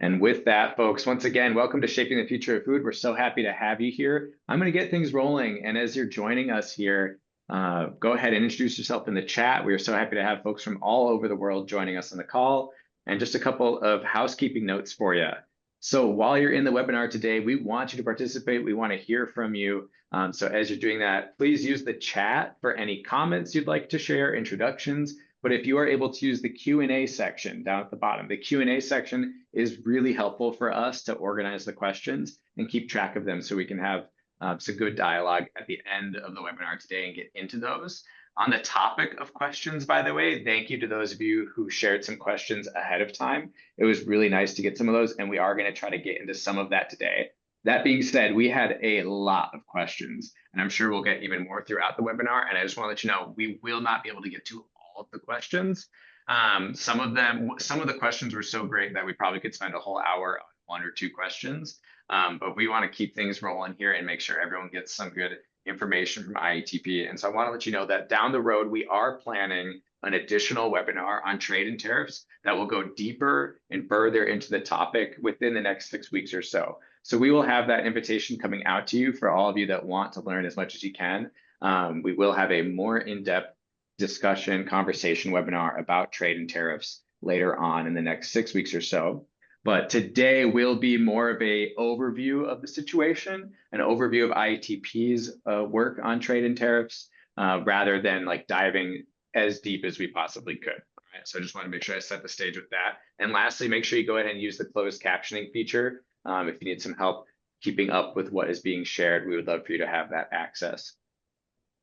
And with that, folks, once again, welcome to Shaping the Future of Food. We're so happy to have you here. I'm going to get things rolling. And as you're joining us here, go ahead and introduce yourself in the chat. We are so happy to have folks from all over the world joining us on the call. And just a couple of housekeeping notes for you. So while you're in the webinar today, we want you to participate. We want to hear from you. So as you're doing that, please use the chat for any comments you'd like to share, introductions. But if you are able to use the Q&A section down at the bottom, the Q&A section is really helpful for us to organize the questions and keep track of them so we can have some good dialogue at the end of the webinar today and get into those. On the topic of questions, by the way, thank you to those of you who shared some questions ahead of time. It was really nice to get some of those, and we are going to try to get into some of that today. That being said, we had a lot of questions, and I'm sure we'll get even more throughout the webinar. And I just want to let you know, we will not be able to get to all of the questions. Some of the questions were so great that we probably could spend a whole hour on one or two questions. But we want to keep things rolling here and make sure everyone gets some good information from IATP. And so I want to let you know that down the road, we are planning an additional webinar on trade and tariffs that will go deeper and further into the topic within the next 6 weeks or so. So we will have that invitation coming out to you for all of you that want to learn as much as you can. We will have a more in-depth discussion, conversation webinar about trade and tariffs later on in the next 6 weeks or so. But today will be more of an overview of the situation, an overview of IATP's work on trade and tariffs, rather than like diving as deep as we possibly could. All right, so I just want to make sure I set the stage with that. And lastly, make sure you go ahead and use the closed captioning feature. If you need some help keeping up with what is being shared, we would love for you to have that access.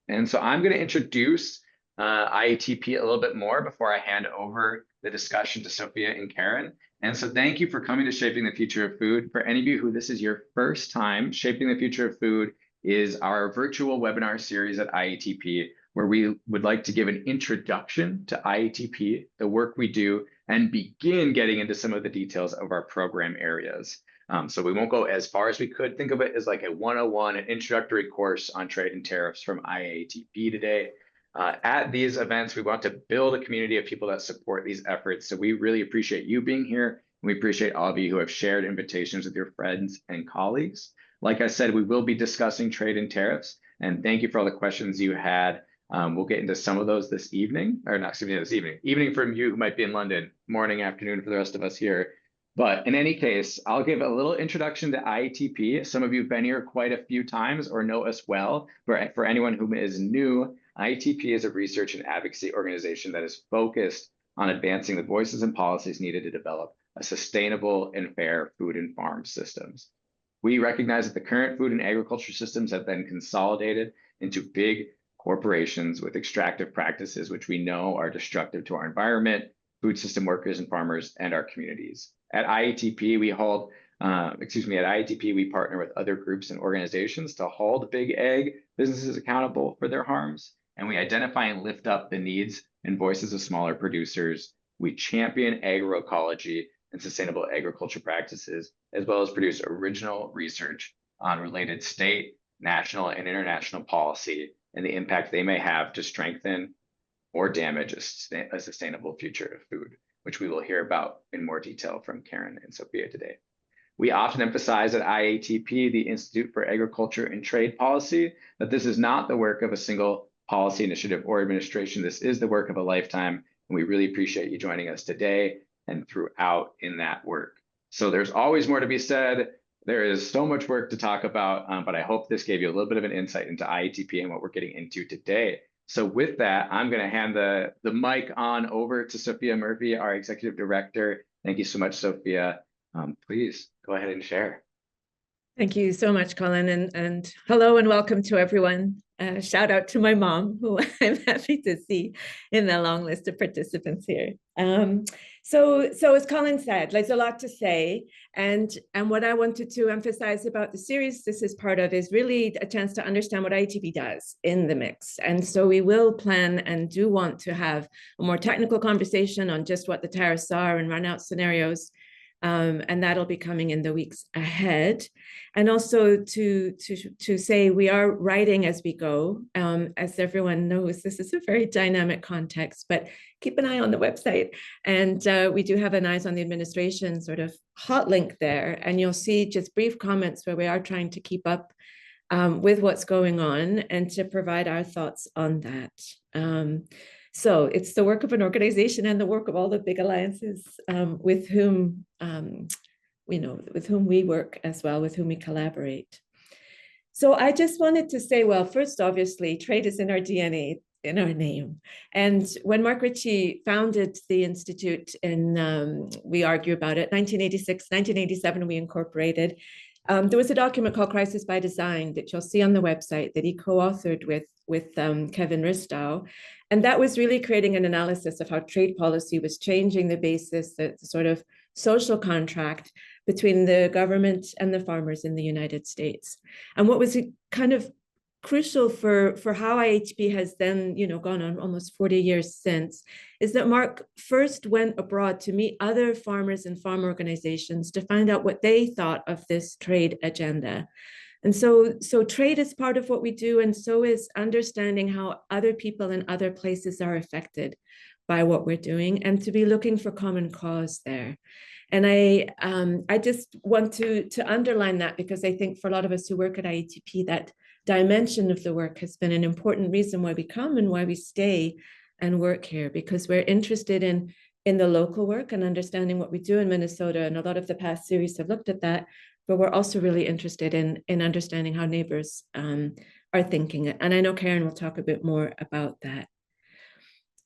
And so I'm going to introduce IATP a little bit more before I hand over the discussion to Sophia and Karen. And so thank you for coming to Shaping the Future of Food. For any of you who this is your first time, Shaping the Future of Food is our virtual webinar series at IATP, where we would like to give an introduction to IATP, the work we do, and begin getting into some of the details of our program areas. So we won't go as far as we could. Think of it as like a 101, an introductory course on trade and tariffs from IATP today. At these events, we want to build a community of people that support these efforts. So we really appreciate you being here. And we appreciate all of you who have shared invitations with your friends and colleagues. Like I said, we will be discussing trade and tariffs. And thank you for all the questions you had. We'll get into some of those this evening, or not, excuse me, this evening. Evening from you who might be in London, morning, afternoon for the rest of us here. But in any case, I'll give a little introduction to IATP. Some of you have been here quite a few times or know us well. But for anyone who is new, IATP is a research and advocacy organization that is focused on advancing the voices and policies needed to develop a sustainable and fair food and farm systems. We recognize that the current food and agriculture systems have been consolidated into big corporations with extractive practices, which we know are destructive to our environment, food system workers and farmers, and our communities. At IATP, we partner with other groups and organizations to hold big ag businesses accountable for their harms. And we identify and lift up the needs and voices of smaller producers. We champion agroecology and sustainable agriculture practices, as well as produce original research on related state, national, and international policy and the impact they may have to strengthen or damage a sustainable future of food, which we will hear about in more detail from Karen and Sophia today. We often emphasize at IATP, the Institute for Agriculture and Trade Policy, that this is not the work of a single policy initiative or administration. This is the work of a lifetime, and we really appreciate you joining us today and throughout in that work. So there's always more to be said. There is so much work to talk about, but I hope this gave you a little bit of an insight into IATP and what we're getting into today. So with that, I'm going to hand the mic on over to Sophia Murphy, our Executive Director. Thank you so much, Sophia. Please go ahead and share. Thank you so much, Colin, and hello and welcome to everyone. Shout out to my mom, who I'm happy to see in the long list of participants here. So as Colin said, there's a lot to say, and what I wanted to emphasize about the series this is part of is really a chance to understand what IATP does in the mix. And so we will plan and do want to have a more technical conversation on just what the tariffs are and run out scenarios. And that'll be coming in the weeks ahead. And also to say we are writing as we go. As everyone knows, this is a very dynamic context, but keep an eye on the website. And we do have an Eyes on the Administration sort of hot link there. And you'll see just brief comments where we are trying to keep up with what's going on and to provide our thoughts on that. So it's the work of an organization and the work of all the big alliances with whom with whom we work as well, with whom we collaborate. So I just wanted to say, well, first, obviously, trade is in our DNA, in our name. And when Mark Ritchie founded the Institute we argue about it, 1986, 1987, we incorporated. There was a document called Crisis by Design that you'll see on the website that he co-authored with Kevin Ristow. And that was really creating an analysis of how trade policy was changing the basis, the sort of social contract between the government and the farmers in the United States. And what was kind of crucial for how IATP has then, gone on almost 40 years since, is that Mark first went abroad to meet other farmers and farm organizations to find out what they thought of this trade agenda. And so trade is part of what we do, and so is understanding how other people in other places are affected by what we're doing, and to be looking for common cause there. And I just want to underline that, because I think for a lot of us who work at IATP, that dimension of the work has been an important reason why we come and why we stay and work here, because we're interested in the local work and understanding what we do in Minnesota. And a lot of the past series have looked at that, but we're also really interested in understanding how neighbors are thinking. And I know Karen will talk a bit more about that.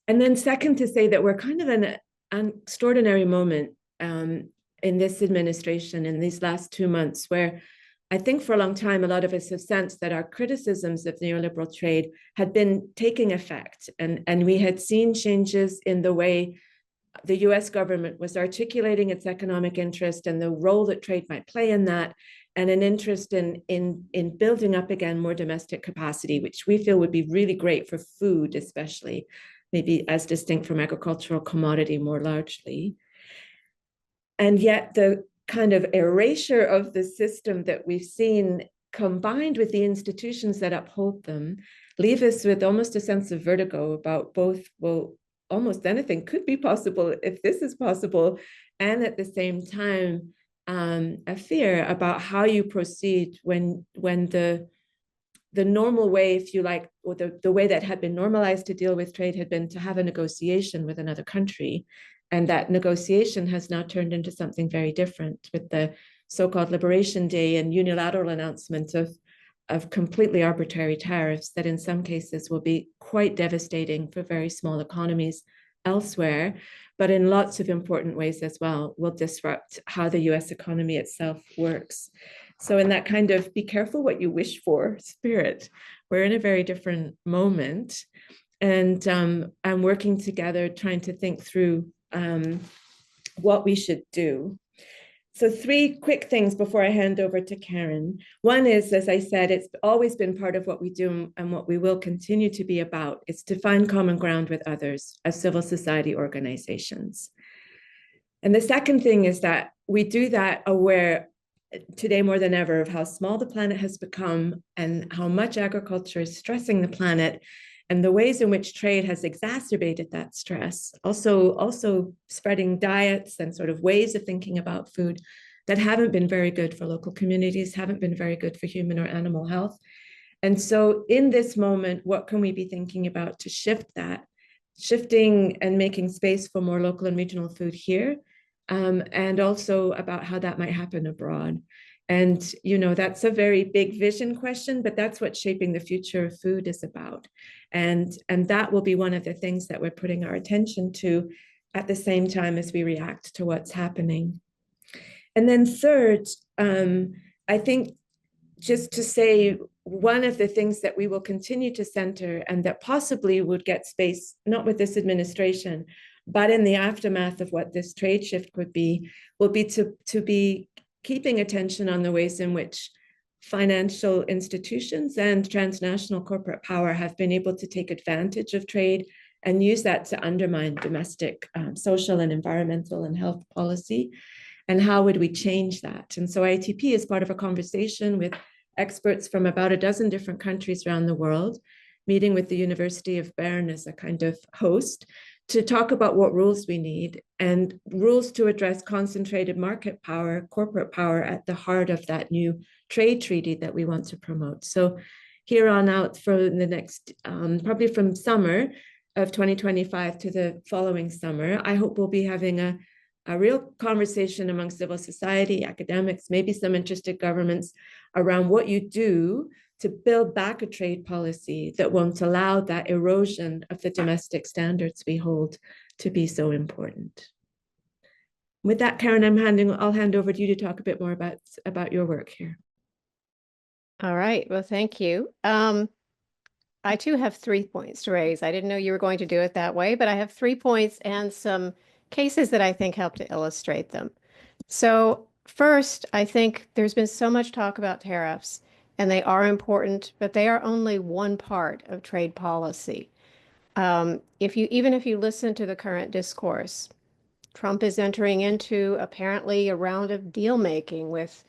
And then second, to say that we're kind of in an extraordinary moment in this administration in these last 2 months, where I think for a long time, a lot of us have sensed that our criticisms of neoliberal trade had been taking effect. And we had seen changes in the way the US government was articulating its economic interest and the role that trade might play in that, and an interest in building up again more domestic capacity, which we feel would be really great for food, especially, maybe as distinct from agricultural commodity more largely. And yet the kind of erasure of the system that we've seen, combined with the institutions that uphold them, leave us with almost a sense of vertigo about both, well, almost anything could be possible if this is possible, and at the same time, a fear about how you proceed when the normal way, if you like, or the way that had been normalized to deal with trade had been to have a negotiation with another country. And that negotiation has now turned into something very different, with the so-called Liberation Day and unilateral announcement of completely arbitrary tariffs that in some cases will be quite devastating for very small economies elsewhere, but in lots of important ways as well, will disrupt how the US economy itself works. So in that kind of be careful what you wish for spirit, we're in a very different moment. And I'm working together, trying to think through what we should do. So 3 quick things before I hand over to Karen. One is, as I said, it's always been part of what we do and what we will continue to be about, is to find common ground with others as civil society organizations. And the second thing is that we do that aware today more than ever of how small the planet has become and how much agriculture is stressing the planet, and the ways in which trade has exacerbated that stress, also spreading diets and sort of ways of thinking about food that haven't been very good for local communities, haven't been very good for human or animal health. And so in this moment, what can we be thinking about to shift that, shifting and making space for more local and regional food here, and also about how that might happen abroad. And, that's a very big vision question, but that's what shaping the future of food is about. And that will be one of the things that we're putting our attention to at the same time as we react to what's happening. And then third, I think just to say, one of the things that we will continue to center, and that possibly would get space, not with this administration, but in the aftermath of what this trade shift would be, will be to be keeping attention on the ways in which financial institutions and transnational corporate power have been able to take advantage of trade and use that to undermine domestic social and environmental and health policy. And how would we change that? And so IATP is part of a conversation with experts from about a dozen different countries around the world, meeting with the University of Bern as a kind of host to talk about what rules we need and rules to address concentrated market power, corporate power at the heart of that new trade treaty that we want to promote. So here on out for the next, probably from summer of 2025 to the following summer, I hope we'll be having a real conversation among civil society, academics, maybe some interested governments around what you do to build back a trade policy that won't allow that erosion of the domestic standards we hold to be so important. With that, Karen, I'll hand over to you to talk a bit more about your work here. All right. Well, thank you. I too have 3 points to raise. I didn't know you were going to do it that way, but I have 3 points and some cases that I think help to illustrate them. So first, I think there's been so much talk about tariffs, and they are important, but they are only one part of trade policy. Even if you listen to the current discourse, Trump is entering into apparently a round of deal making with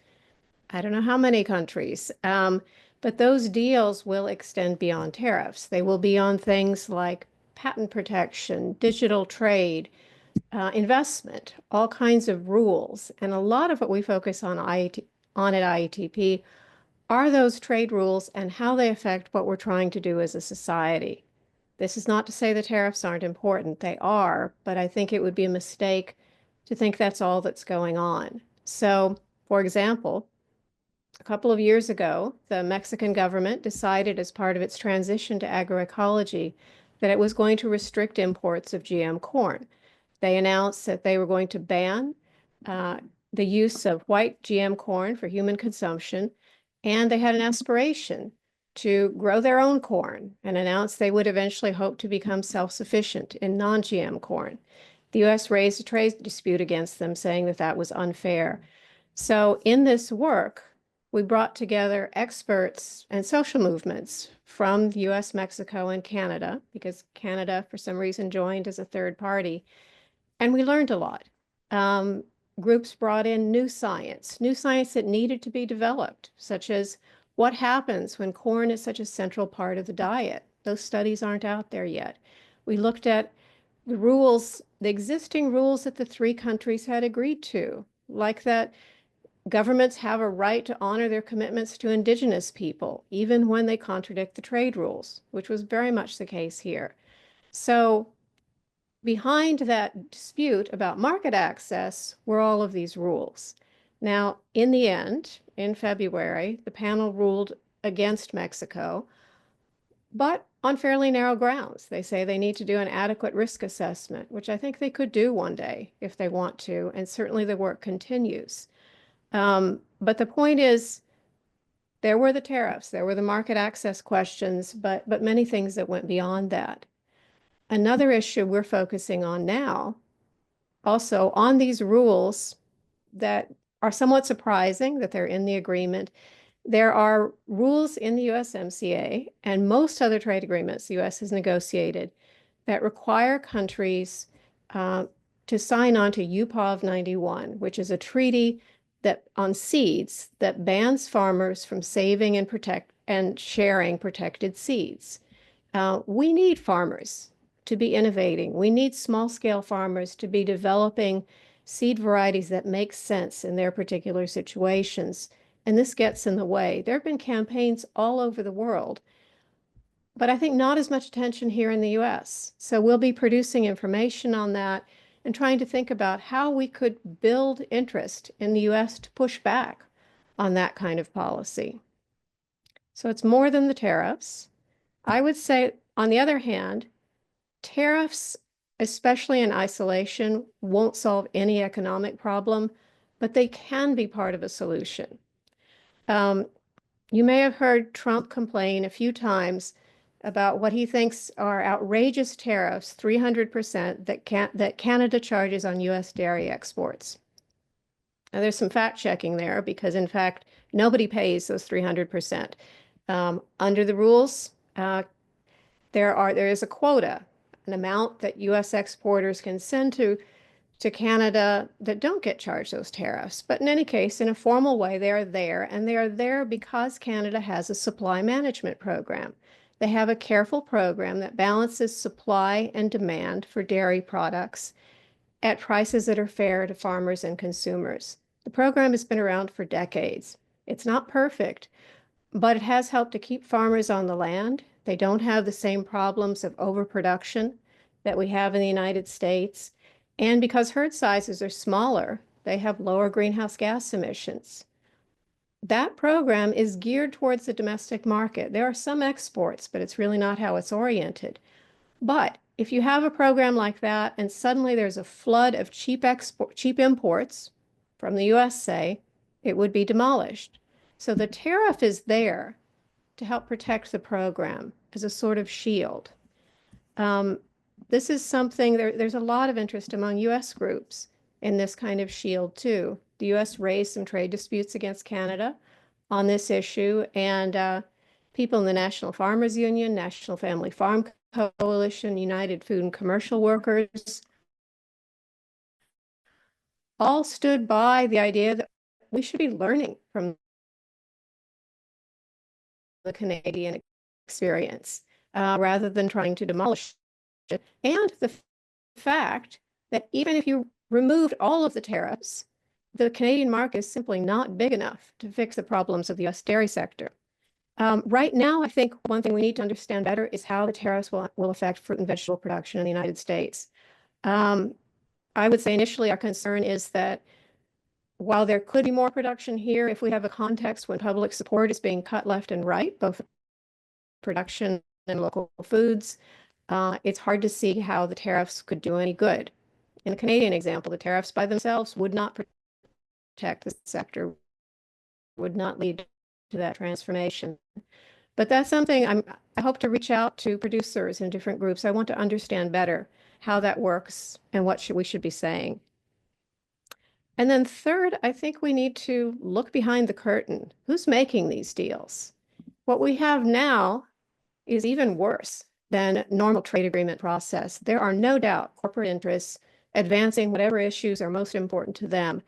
I don't know how many countries, but those deals will extend beyond tariffs. They will be on things like patent protection, digital trade, investment, all kinds of rules. And a lot of what we focus on at IATP are those trade rules and how they affect what we're trying to do as a society. This is not to say the tariffs aren't important. They are, but I think it would be a mistake to think that's all that's going on. So, for example, a couple of years ago, the Mexican government decided as part of its transition to agroecology that it was going to restrict imports of GM corn. They announced that they were going to ban the use of white GM corn for human consumption, and they had an aspiration to grow their own corn and announced they would eventually hope to become self-sufficient in non-GM corn. The U.S. raised a trade dispute against them, saying that that was unfair. So in this work, we brought together experts and social movements from the US, Mexico, and Canada, because Canada, for some reason, joined as a third party. And we learned a lot. Groups brought in new science that needed to be developed, such as what happens when corn is such a central part of the diet. Those studies aren't out there yet. We looked at the rules, the existing rules that the 3 countries had agreed to, like that governments have a right to honor their commitments to indigenous people, even when they contradict the trade rules, which was very much the case here. So behind that dispute about market access were all of these rules. Now, in the end, in February, the panel ruled against Mexico, but on fairly narrow grounds. They say they need to do an adequate risk assessment, which I think they could do one day if they want to, and certainly the work continues. But the point is, there were the tariffs, there were the market access questions, but many things that went beyond that. Another issue we're focusing on now, also on these rules that are somewhat surprising that they're in the agreement. There are rules in the USMCA and most other trade agreements the U.S. has negotiated that require countries to sign on to UPOV 91, which is a treaty that on seeds that bans farmers from saving and sharing protected seeds. We need farmers to be innovating. We need small-scale farmers to be developing seed varieties that make sense in their particular situations. And this gets in the way. There have been campaigns all over the world, but I think not as much attention here in the US. So we'll be producing information on that and trying to think about how we could build interest in the US to push back on that kind of policy. So it's more than the tariffs. I would say, on the other hand, tariffs, especially in isolation, won't solve any economic problem, but they can be part of a solution. You may have heard Trump complain a few times about what he thinks are outrageous tariffs, 300% that Canada charges on US dairy exports. Now, there's some fact checking there because, in fact, nobody pays those 300%. Under the rules, there is a quota, an amount that US exporters can send to to Canada that don't get charged those tariffs. But in any case, in a formal way, they are there, and they are there because Canada has a supply management program. They have a careful program that balances supply and demand for dairy products at prices that are fair to farmers and consumers. The program has been around for decades. It's not perfect, but it has helped to keep farmers on the land. They don't have the same problems of overproduction that we have in the United States. And because herd sizes are smaller, they have lower greenhouse gas emissions. That program is geared towards the domestic market. There are some exports, but it's really not how it's oriented. But if you have a program like that and suddenly there's a flood of cheap imports from the US, say, it would be demolished. So the tariff is there to help protect the program as a sort of shield. This is something, there's a lot of interest among US groups in this kind of shield too. The US raised some trade disputes against Canada on this issue, and people in the National Farmers Union, National Family Farm Coalition, United Food and Commercial Workers, all stood by the idea that we should be learning from the Canadian experience rather than trying to demolish it. And the fact that even if you removed all of the tariffs, the Canadian market is simply not big enough to fix the problems of the US dairy sector. Right now, I think one thing we need to understand better is how the tariffs will affect fruit and vegetable production in the United States. I would say initially our concern is that while there could be more production here, if we have a context when public support is being cut left and right, both production and local foods, it's hard to see how the tariffs could do any good. In the Canadian example, the tariffs by themselves would not protect the sector, would not lead to that transformation. But that's something I hope to reach out to producers in different groups. I want to understand better how that works and what we should be saying. And then third, I think we need to look behind the curtain. Who's making these deals? What we have now is even worse than normal trade agreement process. There are no doubt corporate interests advancing whatever issues are most important to them.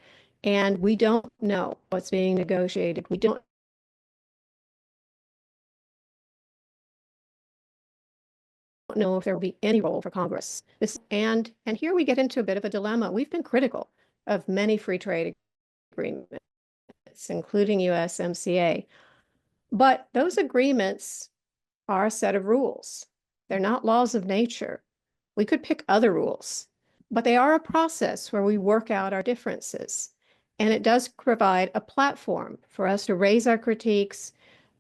And we don't know what's being negotiated. We don't know if there will be any role for Congress. And here we get into a bit of a dilemma. We've been critical of many free trade agreements, including USMCA. But those agreements are a set of rules. They're not laws of nature. We could pick other rules, but they are a process where we work out our differences. And it does provide a platform for us to raise our critiques,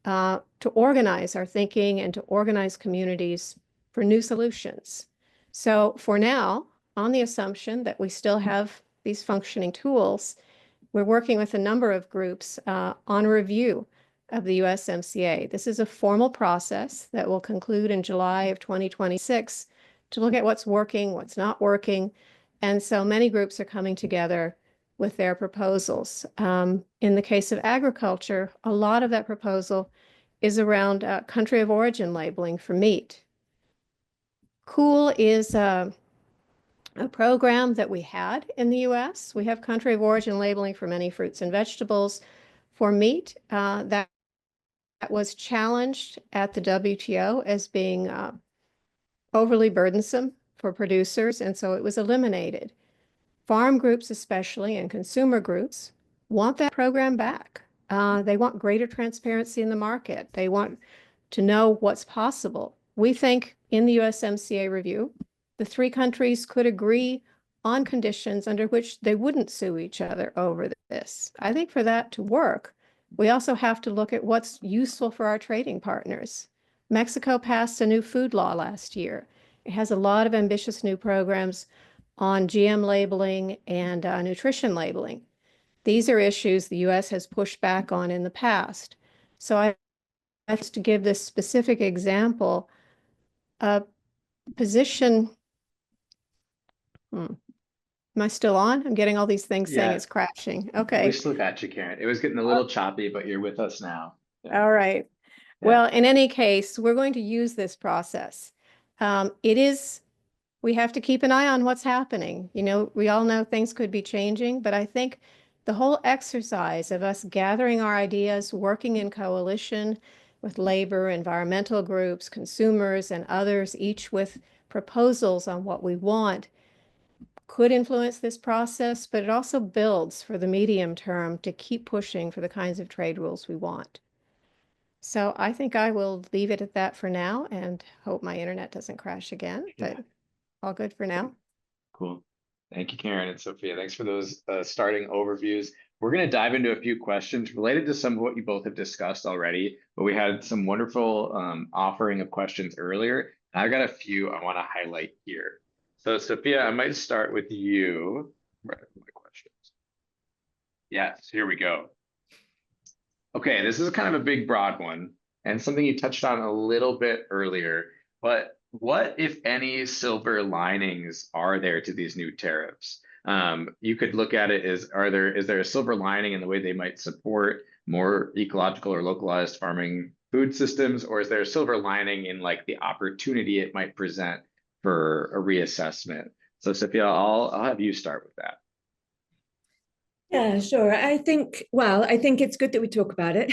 to organize our thinking, and to organize communities for new solutions. So for now, on the assumption that we still have these functioning tools, we're working with a number of groups on a review of the USMCA. This is a formal process that will conclude in July of 2026 to look at what's working, what's not working. And so many groups are coming together with their proposals. In the case of agriculture, a lot of that proposal is around country of origin labeling for meat. COOL is a program that we had in the US. We have country of origin labeling for many fruits and vegetables. For meat, that was challenged at the WTO as being overly burdensome for producers, and so it was eliminated. Farm groups especially, and consumer groups, want that program back. They want greater transparency in the market. They want to know what's possible. We think in the USMCA review, the three countries could agree on conditions under which they wouldn't sue each other over this. I think for that to work, we also have to look at what's useful for our trading partners. Mexico passed a new food law last year. It has a lot of ambitious new programs on GM labeling and nutrition labeling. These are issues the US has pushed back on in the past. So I have to give this specific example, a position. Am I still on? I'm getting all these things saying it's crashing. Okay. We still got you, Karen. It was getting a little choppy, but you're with us now. Yeah. All right. Yeah. Well, in any case, we're going to use this process. It is we have to keep an eye on what's happening. You know, we all know things could be changing, but I think the whole exercise of us gathering our ideas, working in coalition with labor, environmental groups, consumers, and others, each with proposals on what we want, could influence this process, but it also builds for the medium term to keep pushing for the kinds of trade rules we want. So I think I will leave it at that for now and hope my internet doesn't crash again, but all good for now. Cool. Thank you, Karen and Sophia. Thanks for those starting overviews. We're going to dive into a few questions related to some of what you both have discussed already, but we had some wonderful offering of questions earlier. I've got a few I want to highlight here. So Sophia, I might start with you. Right, my questions. Yes, here we go. Okay, this is kind of a big, broad one, and something you touched on a little bit earlier, but what, if any, silver linings are there to these new tariffs? You could look at it as, is there a silver lining in the way they might support more ecological or localized farming food systems, or is there a silver lining in like the opportunity it might present for a reassessment? So Sophia, I'll have you start with that. Yeah, sure. I think it's good that we talk about it.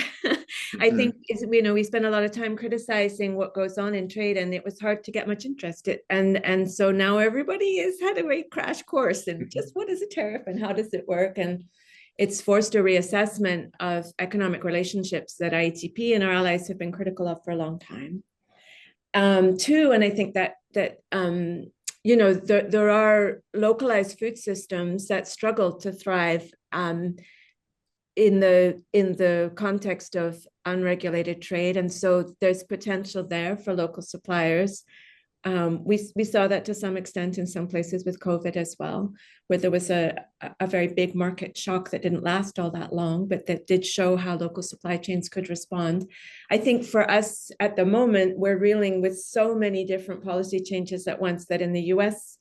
I think we spend a lot of time criticizing what goes on in trade, and it was hard to get much interest. And so now everybody has had a great crash course in just what is a tariff and how does it work? And it's forced a reassessment of economic relationships that IATP and our allies have been critical of for a long time. Two, and I think that there are localized food systems that struggle to thrive in the context of unregulated trade, and so there's potential there for local suppliers. We saw that to some extent in some places with COVID as well, where there was a very big market shock that didn't last all that long, but that did show how local supply chains could respond. I think for us at the moment, we're reeling with so many different policy changes at once that in the US,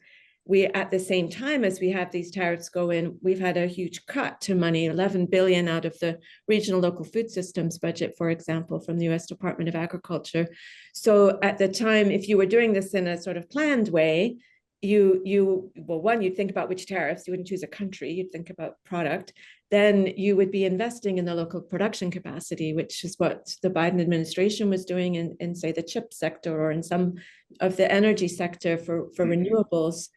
we, at the same time as we have these tariffs go in, we've had a huge cut to money, 11 billion out of the regional local food systems budget, for example, from the US Department of Agriculture. So at the time, if you were doing this in a sort of planned way, you'd think about which tariffs, you wouldn't choose a country, you'd think about product, then you would be investing in the local production capacity, which is what the Biden administration was doing in say, the chip sector or in some of the energy sector for renewables.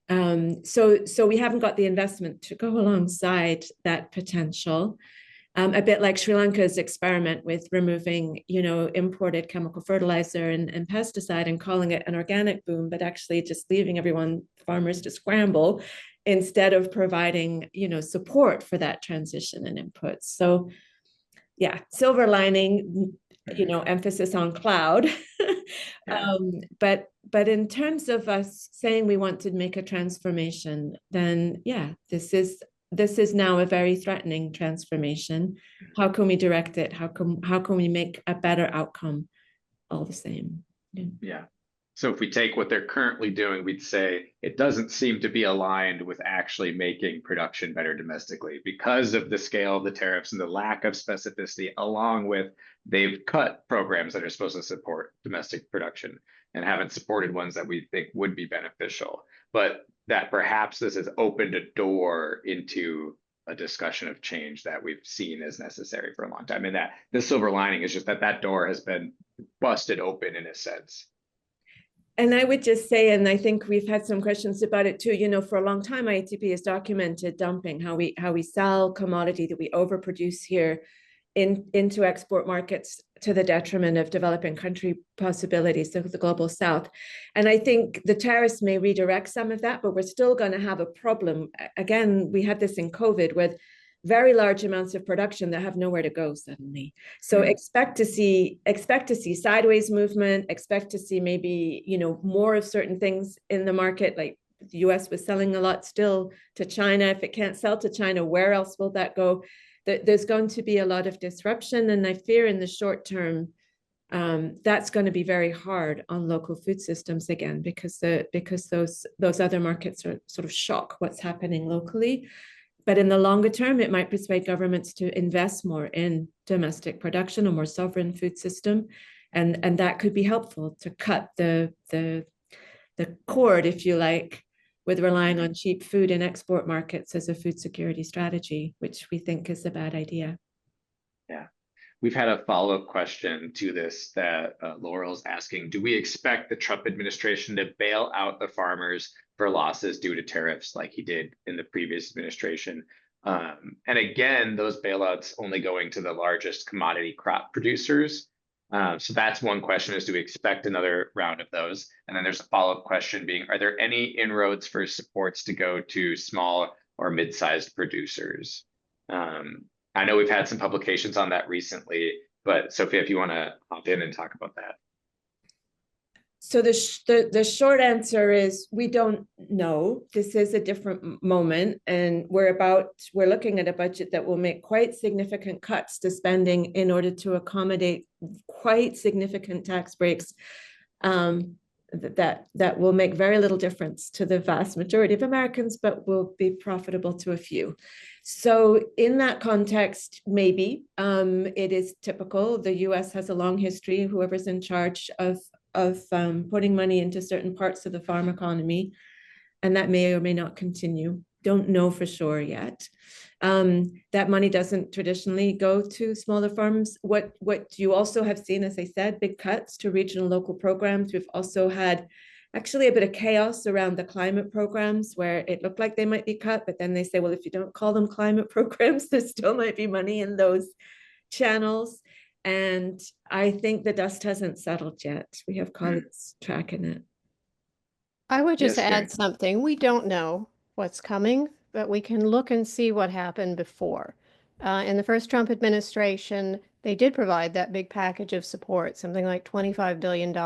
So we haven't got the investment to go alongside that potential. A bit like Sri Lanka's experiment with removing, imported chemical fertilizer and pesticide and calling it an organic boom, but actually just leaving farmers to scramble instead of providing, support for that transition and inputs. So yeah, silver lining, emphasis on cloud. Yeah. But in terms of us saying we want to make a transformation, then yeah, this is now a very threatening transformation. How can we direct it? How can we make a better outcome all the same? Yeah. So if we take what they're currently doing, we'd say it doesn't seem to be aligned with actually making production better domestically because of the scale of the tariffs and the lack of specificity, along with they've cut programs that are supposed to support domestic production and haven't supported ones that we think would be beneficial. But that perhaps this has opened a door into a discussion of change that we've seen as necessary for a long time. And that the silver lining is just that door has been busted open in a sense. And I would just say, and I think we've had some questions about it too, for a long time, IATP has documented dumping, how we sell commodity that we overproduce here into export markets to the detriment of developing country possibilities of the global south. And I think the tariffs may redirect some of that, but we're still going to have a problem. Again, we had this in COVID with very large amounts of production that have nowhere to go suddenly. So expect to see sideways movement, expect to see maybe, more of certain things in the market, like the US was selling a lot still to China. If it can't sell to China, where else will that go? There's going to be a lot of disruption. And I fear in the short term, that's going to be very hard on local food systems again, because those other markets are sort of shock what's happening locally. But in the longer term, it might persuade governments to invest more in domestic production, a more sovereign food system. And that could be helpful to cut the the cord, if you like, with relying on cheap food in export markets as a food security strategy, which we think is a bad idea. Yeah. We've had a follow-up question to this that Laurel's asking, do we expect the Trump administration to bail out the farmers for losses due to tariffs like he did in the previous administration? And again, those bailouts only going to the largest commodity crop producers. So that's one question, is do we expect another round of those? And then there's a follow-up question being, are there any inroads for supports to go to small or mid-sized producers? I know we've had some publications on that recently, but Sophia, if you want to hop in and talk about that. So the short answer is we don't know. This is a different moment, and we're looking at a budget that will make quite significant cuts to spending in order to accommodate quite significant tax breaks that will make very little difference to the vast majority of Americans, but will be profitable to a few. So in that context, maybe it is typical. The US has a long history, whoever's in charge of putting money into certain parts of the farm economy, and that may or may not continue. Don't know for sure yet. That money doesn't traditionally go to smaller farms. What you also have seen, as I said, big cuts to regional local programs. We've also had actually a bit of chaos around the climate programs where it looked like they might be cut, but then they say, well, if you don't call them climate programs, there still might be money in those channels. And I think the dust hasn't settled yet. We have colleagues tracking it. I would just Yes, add Karen. something. We don't know what's coming, but we can look and see what happened before. In the first Trump administration, they did provide that big package of support, something like $25 billion.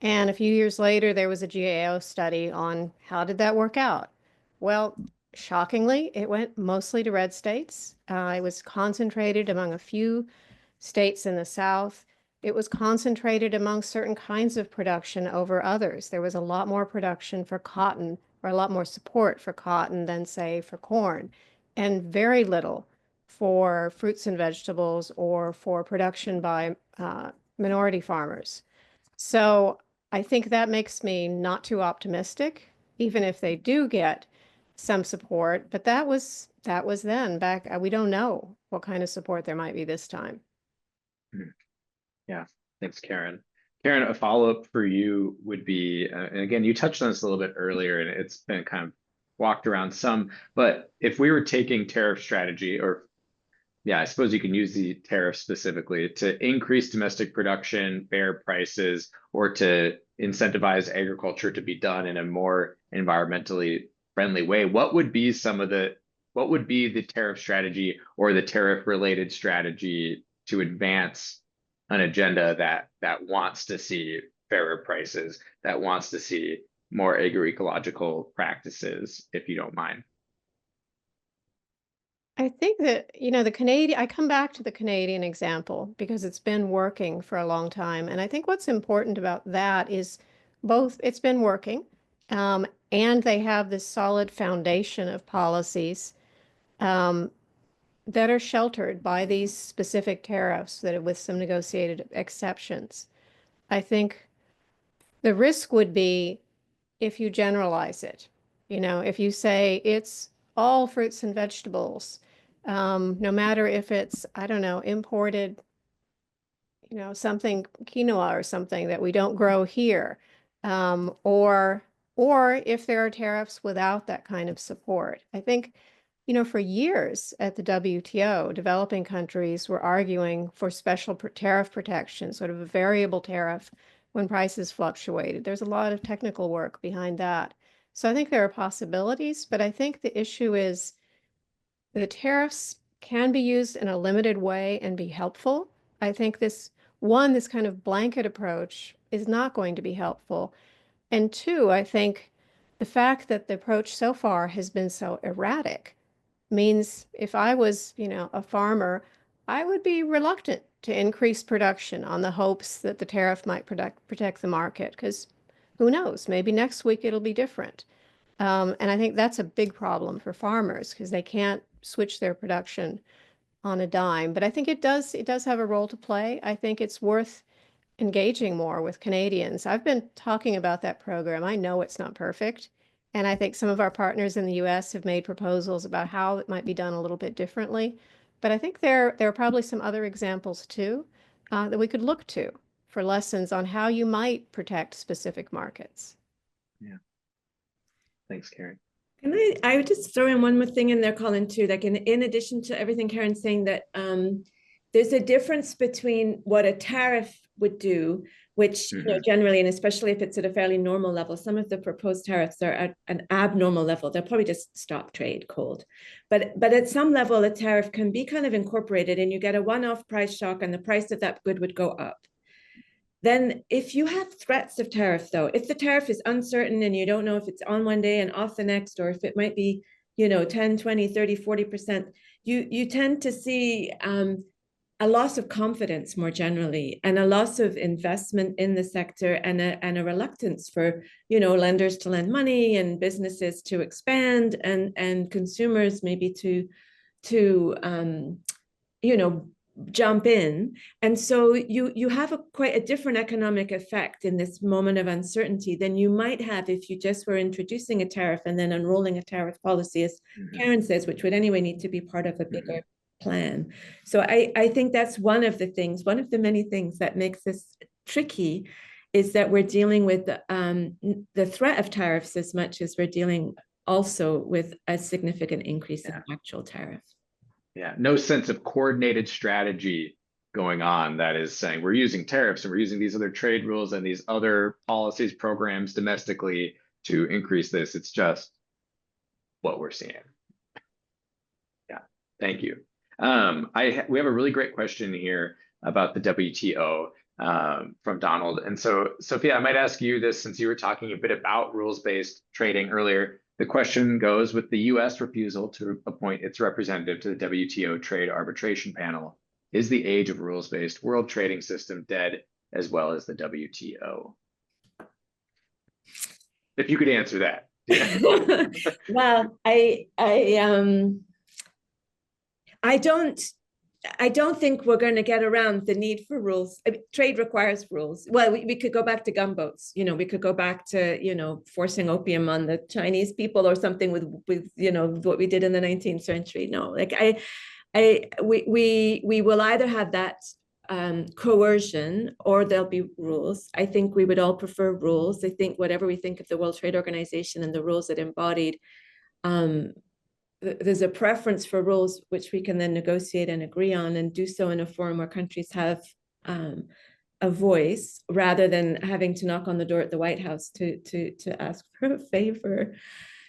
And a few years later, there was a GAO study on how did that work out? Well, shockingly, it went mostly to red states. It was concentrated among a few states in the South. It was concentrated among certain kinds of production over others. There was a lot more production for cotton, or a lot more support for cotton than, say, for corn, and very little for fruits and vegetables or for production by minority farmers. So I think that makes me not too optimistic, even if they do get some support. But that was then back. We don't know what kind of support there might be this time. Yeah, thanks, Karen. Karen, a follow-up for you would be, and again, you touched on this a little bit earlier, and it's been kind of walked around some, but if we were taking tariff strategy, or yeah, I suppose you can use the tariff specifically to increase domestic production, fair prices, or to incentivize agriculture to be done in a more environmentally friendly way, what would be the tariff strategy or the tariff related strategy to advance an agenda that wants to see fairer prices, that wants to see more agroecological practices, if you don't mind? I think that, I come back to the Canadian example because it's been working for a long time. And I think what's important about that is both it's been working, and they have this solid foundation of policies that are sheltered by these specific tariffs that with some negotiated exceptions. I think the risk would be if you generalize it. If you say it's all fruits and vegetables, no matter if it's, I don't know, imported, something quinoa or something that we don't grow here, or if there are tariffs without that kind of support. I think, for years at the WTO, developing countries were arguing for special tariff protection, sort of a variable tariff when prices fluctuated. There's a lot of technical work behind that. So I think there are possibilities, but I think the issue is the tariffs can be used in a limited way and be helpful. I think this kind of blanket approach is not going to be helpful. And two, I think the fact that the approach so far has been so erratic means if I was, a farmer, I would be reluctant to increase production on the hopes that the tariff might protect the market, because who knows, maybe next week it'll be different. And I think that's a big problem for farmers because they can't switch their production on a dime. But I think it does have a role to play. I think it's worth engaging more with Canadians. I've been talking about that program. I know it's not perfect. And I think some of our partners in the US have made proposals about how it might be done a little bit differently. But I think there are probably some other examples too that we could look to for lessons on how you might protect specific markets. Yeah. Thanks, Karen. And I would just throw in one more thing in there, Colin, too. Like in addition to everything Karen's saying, that there's a difference between what a tariff would do, which generally, and especially if it's at a fairly normal level, some of the proposed tariffs are at an abnormal level. They'll probably just stop trade cold. But at some level, a tariff can be kind of incorporated, and you get a one-off price shock, and the price of that good would go up. Then if you have threats of tariff, though, if the tariff is uncertain and you don't know if it's on one day and off the next, or if it might be, 10, 20, 30, 40%, you tend to see a loss of confidence more generally, and a loss of investment in the sector, and a reluctance for, lenders to lend money and businesses to expand, and consumers maybe to jump in. And so you have quite a different economic effect in this moment of uncertainty than you might have if you just were introducing a tariff and then unrolling a tariff policy, as Karen says, which would anyway need to be part of a bigger plan. So I think that's one of the many things that makes this tricky, is that we're dealing with the threat of tariffs as much as we're dealing also with a significant increase in actual tariff. Yeah, no sense of coordinated strategy going on that is saying we're using tariffs and we're using these other trade rules and these other policies, programs domestically to increase this. It's just what we're seeing. Yeah, thank you. We have a really great question here about the WTO from Donald. And so, Sophia, I might ask you this, since you were talking a bit about rules-based trading earlier. The question goes, with the U.S. refusal to appoint its representative to the WTO Trade Arbitration Panel, is the age of rules-based world trading system dead, as well as the WTO? If you could answer that. Yeah. Well, I don't think we're going to get around the need for rules. Trade requires rules. Well, we could go back to gunboats. We could go back to, forcing opium on the Chinese people or something with what we did in the 19th century. No, like we will either have that coercion, or there'll be rules. I think we would all prefer rules. I think whatever we think of the World Trade Organization and the rules it embodied, there's a preference for rules which we can then negotiate and agree on, and do so in a forum where countries have a voice, rather than having to knock on the door at the White House to ask for a favor.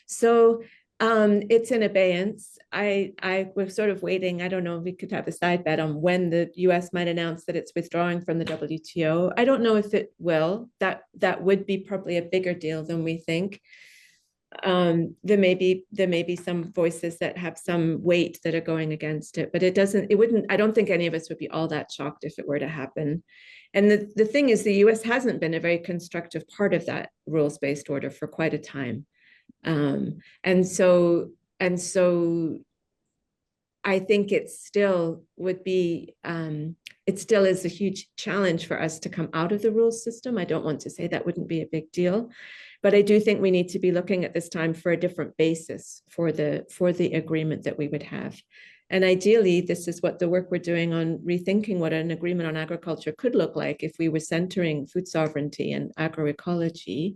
So it's in abeyance. We're sort of waiting. I don't know if we could have a side bet on when the US might announce that it's withdrawing from the WTO. I don't know if it will. That would be probably a bigger deal than we think. There may be some voices that have some weight that are going against it, but I don't think any of us would be all that shocked if it were to happen. And the thing is, the US hasn't been a very constructive part of that rules-based order for quite a time. And so I think it still is a huge challenge for us to come out of the rules system. I don't want to say that wouldn't be a big deal, but I do think we need to be looking at this time for a different basis for the agreement that we would have. And ideally, this is what the work we're doing on rethinking what an agreement on agriculture could look like if we were centering food sovereignty and agroecology.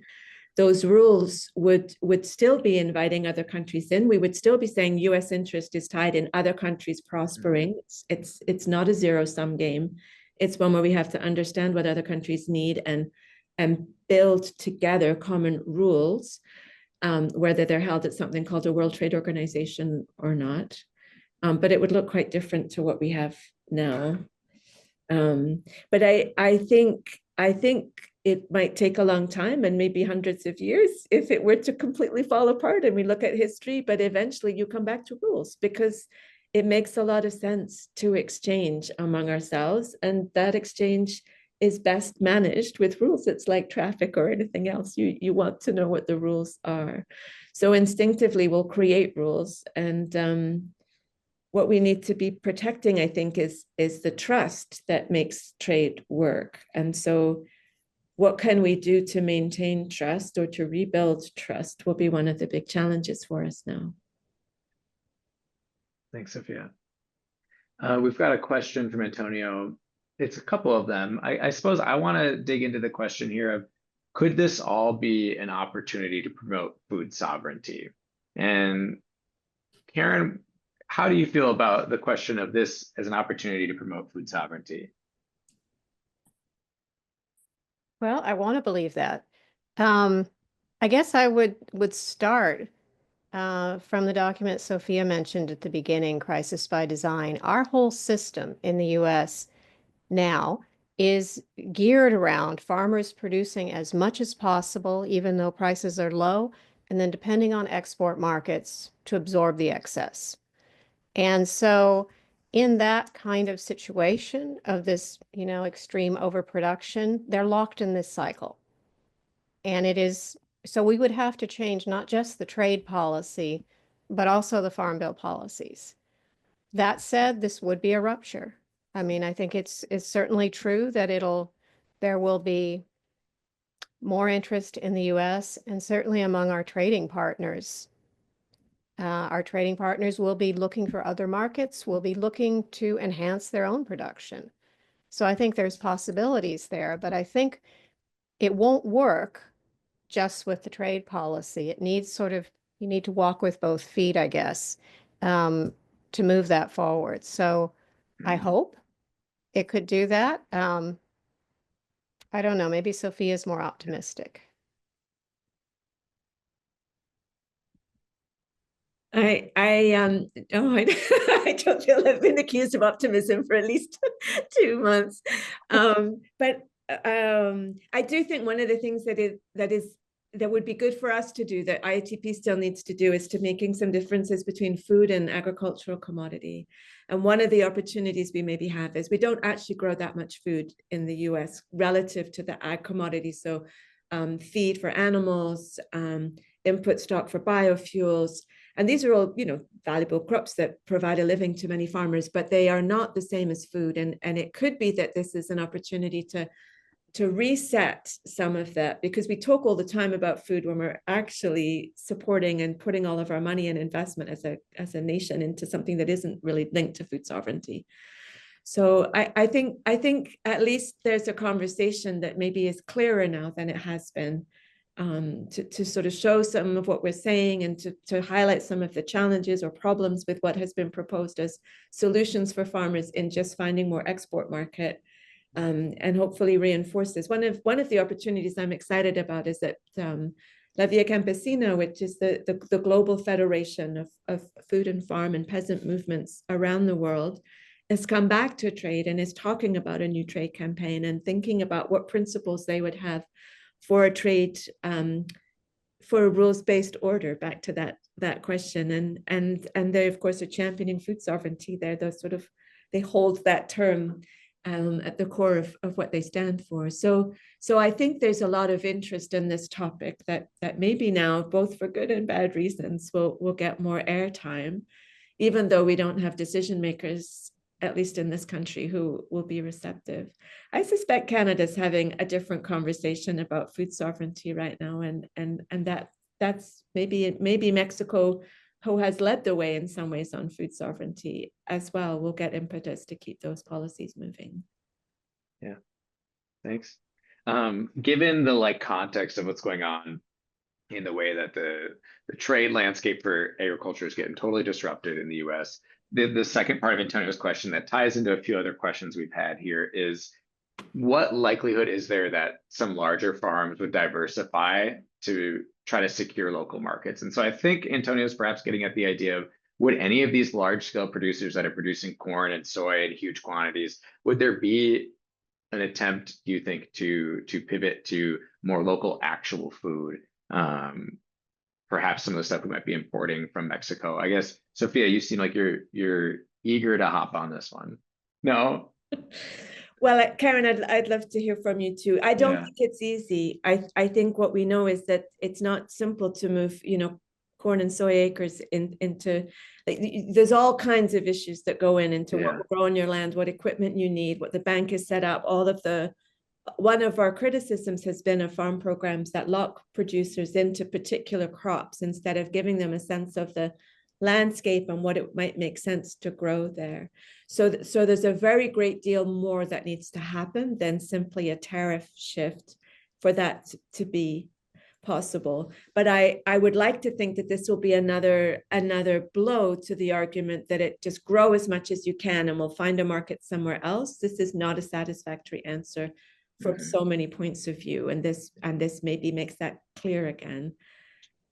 Those rules would still be inviting other countries in. We would still be saying US interest is tied in other countries prospering. It's not a zero-sum game. It's one where we have to understand what other countries need and build together common rules, whether they're held at something called a World Trade Organization or not. But it would look quite different to what we have now. But I think it might take a long time, and maybe hundreds of years, if it were to completely fall apart and we look at history, but eventually you come back to rules, because it makes a lot of sense to exchange among ourselves, and that exchange is best managed with rules. It's like traffic or anything else. You want to know what the rules are. So instinctively we'll create rules, and what we need to be protecting, I think, is the trust that makes trade work. And so what can we do to maintain trust or to rebuild trust will be one of the big challenges for us now. Thanks, Sophia. We've got a question from Antonio. It's a couple of them. I suppose I want to dig into the question here of, could this all be an opportunity to promote food sovereignty? And Karen, how do you feel about the question of this as an opportunity to promote food sovereignty? Well, I want to believe that. I guess I would start from the document Sophia mentioned at the beginning, Crisis by Design. Our whole system in the US now is geared around farmers producing as much as possible, even though prices are low, and then depending on export markets to absorb the excess. And so in that kind of situation of this, extreme overproduction, they're locked in this cycle. And it is, so we would have to change not just the trade policy, but also the Farm Bill policies. That said, this would be a rupture. I mean, I think it's certainly true that there will be more interest in the US and certainly among our trading partners. Our trading partners will be looking for other markets, will be looking to enhance their own production. So I think there's possibilities there, but I think it won't work just with the trade policy. It needs you need to walk with both feet, I guess, to move that forward. So I hope it could do that. I don't know, maybe Sophia's more optimistic. I don't feel I've been accused of optimism for at least 2 months. But I do think one of the things that would be good for us to do, that IATP still needs to do, is to making some differences between food and agricultural commodity. And one of the opportunities we maybe have is we don't actually grow that much food in the US relative to the ag commodities. So feed for animals, input stock for biofuels. And these are all, valuable crops that provide a living to many farmers, but they are not the same as food. And it could be that this is an opportunity to reset some of that, because we talk all the time about food when we're actually supporting and putting all of our money and investment as a nation into something that isn't really linked to food sovereignty. So I think at least there's a conversation that maybe is clearer now than it has been, to sort of show some of what we're saying and to highlight some of the challenges or problems with what has been proposed as solutions for farmers in just finding more export market. And hopefully reinforce this. One of the opportunities I'm excited about is that La Via Campesina, which is the global federation of food and farm and peasant movements around the world, has come back to trade and is talking about a new trade campaign and thinking about what principles they would have for a trade, for a rules-based order, back to that question. And they, of course, are championing food sovereignty. They hold that term at the core of what they stand for. So I think there's a lot of interest in this topic that maybe now, both for good and bad reasons, will get more airtime, even though we don't have decision makers, at least in this country, who will be receptive. I suspect Canada's having a different conversation about food sovereignty right now, and that's maybe Mexico, who has led the way in some ways on food sovereignty as well, will get impetus to keep those policies moving. Yeah, thanks. Given the context of what's going on in the way that the trade landscape for agriculture is getting totally disrupted in the US, the second part of Antonio's question that ties into a few other questions we've had here is, what likelihood is there that some larger farms would diversify to try to secure local markets? And so I think Antonio's perhaps getting at the idea of, would any of these large scale producers that are producing corn and soy in huge quantities, would there be an attempt, do you think, to pivot to more local actual food? Perhaps some of the stuff we might be importing from Mexico. I guess, Sophia, you seem like you're eager to hop on this one. No? Well, Karen, I'd love to hear from you too. I don't think it's easy. I think what we know is that it's not simple to move, corn and soy acres into, like, there's all kinds of issues that go into what will grow on your land, what equipment you need, what the bank is set up, all of the, one of our criticisms has been of farm programs that lock producers into particular crops instead of giving them a sense of the landscape and what it might make sense to grow there. So there's a very great deal more that needs to happen than simply a tariff shift for that to be possible. But I would like to think that this will be another blow to the argument that it just grow as much as you can and we'll find a market somewhere else. This is not a satisfactory answer from so many points of view, and this maybe makes that clear again.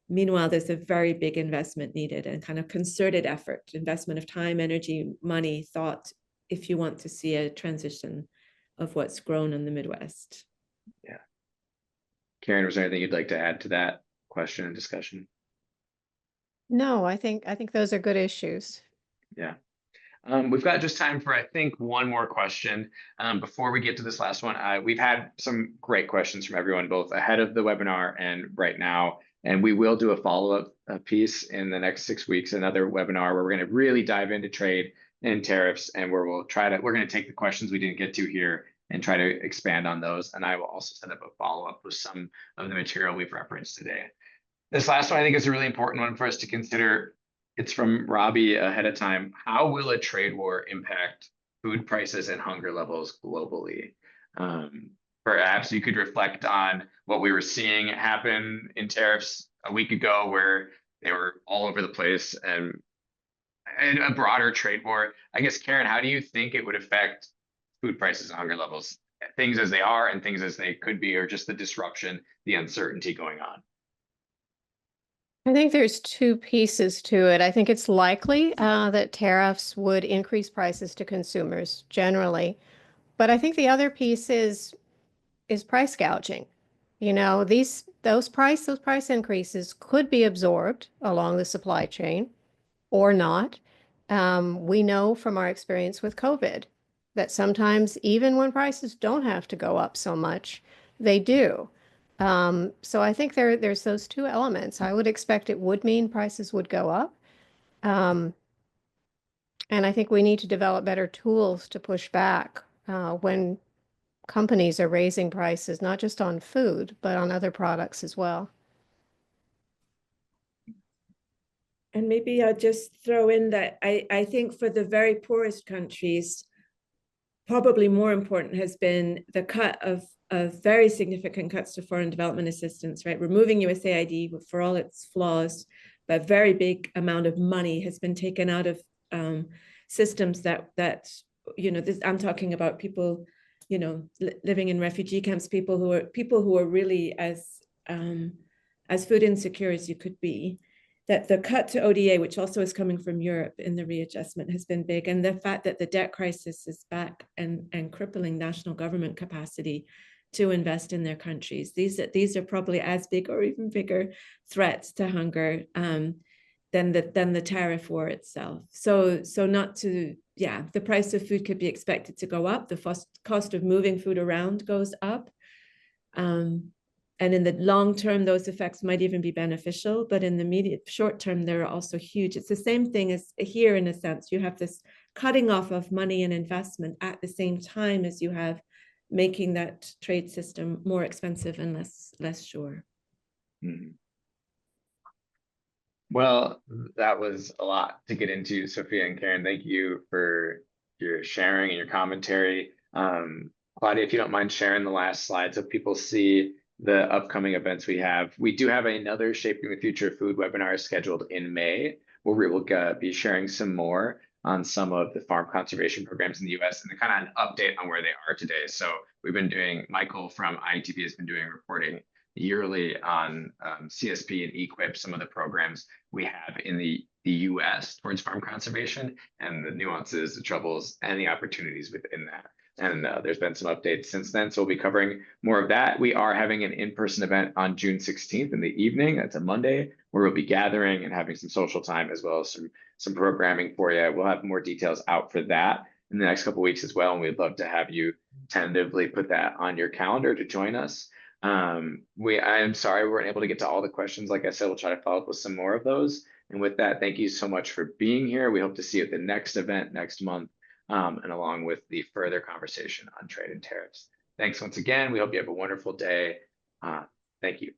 Meanwhile, there's a very big investment needed and kind of concerted effort, investment of time, energy, money, thought, if you want to see a transition of what's grown in the Midwest. Yeah. Karen, was there anything you'd like to add to that question and discussion? No, I think those are good issues. Yeah. We've got just time for, I think, one more question. Before we get to this last one, we've had some great questions from everyone, both ahead of the webinar and right now. And we will do a follow-up piece in the next 6 weeks, another webinar where we're going to really dive into trade and tariffs, and where we're going to take the questions we didn't get to here and try to expand on those. And I will also set up a follow-up with some of the material we've referenced today. This last one, I think, is a really important one for us to consider. It's from Robbie ahead of time. How will a trade war impact food prices and hunger levels globally? Perhaps you could reflect on what we were seeing happen in tariffs a week ago, where they were all over the place, and a broader trade war. I guess, Karen, how do you think it would affect food prices and hunger levels? Things as they are and things as they could be, or just the disruption, the uncertainty going on? I think there's two pieces to it. I think it's likely that tariffs would increase prices to consumers generally. But I think the other piece is price gouging. You know, those price increases could be absorbed along the supply chain or not. We know from our experience with COVID that sometimes even when prices don't have to go up so much, they do. So I think there's those two elements. I would expect it would mean prices would go up. And I think we need to develop better tools to push back when companies are raising prices, not just on food, but on other products as well. And maybe I'll just throw in that I think for the very poorest countries, probably more important has been the cut of very significant cuts to foreign development assistance, right? Removing USAID for all its flaws, but a very big amount of money has been taken out of systems that you know, I'm talking about people, you know, living in refugee camps, people who are really as food insecure as you could be. That the cut to ODA, which also is coming from Europe in the readjustment, has been big. And the fact that the debt crisis is back and crippling national government capacity to invest in their countries. These are probably as big or even bigger threats to hunger than the tariff war itself. So not to, yeah, the price of food could be expected to go up. The cost of moving food around goes up. And in the long term, those effects might even be beneficial, but in the short term, they're also huge. It's the same thing as here, in a sense. You have this cutting off of money and investment at the same time as you have making that trade system more expensive and less sure. Mm-hmm. Well, that was a lot to get into, Sophia and Karen. Thank you for your sharing and your commentary. Claudia, if you don't mind sharing the last slide so people see the upcoming events we have. We do have another Shaping the Future of Food webinar scheduled in May, where we will be sharing some more on some of the farm conservation programs in the US and kind of an update on where they are today. So we've been doing, Michael from IATP has been doing reporting yearly on CSP and EQIP, some of the programs we have in the US towards farm conservation and the nuances, the troubles, and the opportunities within that. And there's been some updates since then. So we'll be covering more of that. We are having an in-person event on June 16th in the evening. That's a Monday, where we'll be gathering and having some social time as well as some programming for you. We'll have more details out for that in the next couple of weeks as well. And we'd love to have you tentatively put that on your calendar to join us. I'm sorry we weren't able to get to all the questions. Like I said, we'll try to follow up with some more of those. And with that, thank you so much for being here. We hope to see you at the next event next month, and along with the further conversation on trade and tariffs. Thanks once again. We hope you have a wonderful day. Thank you.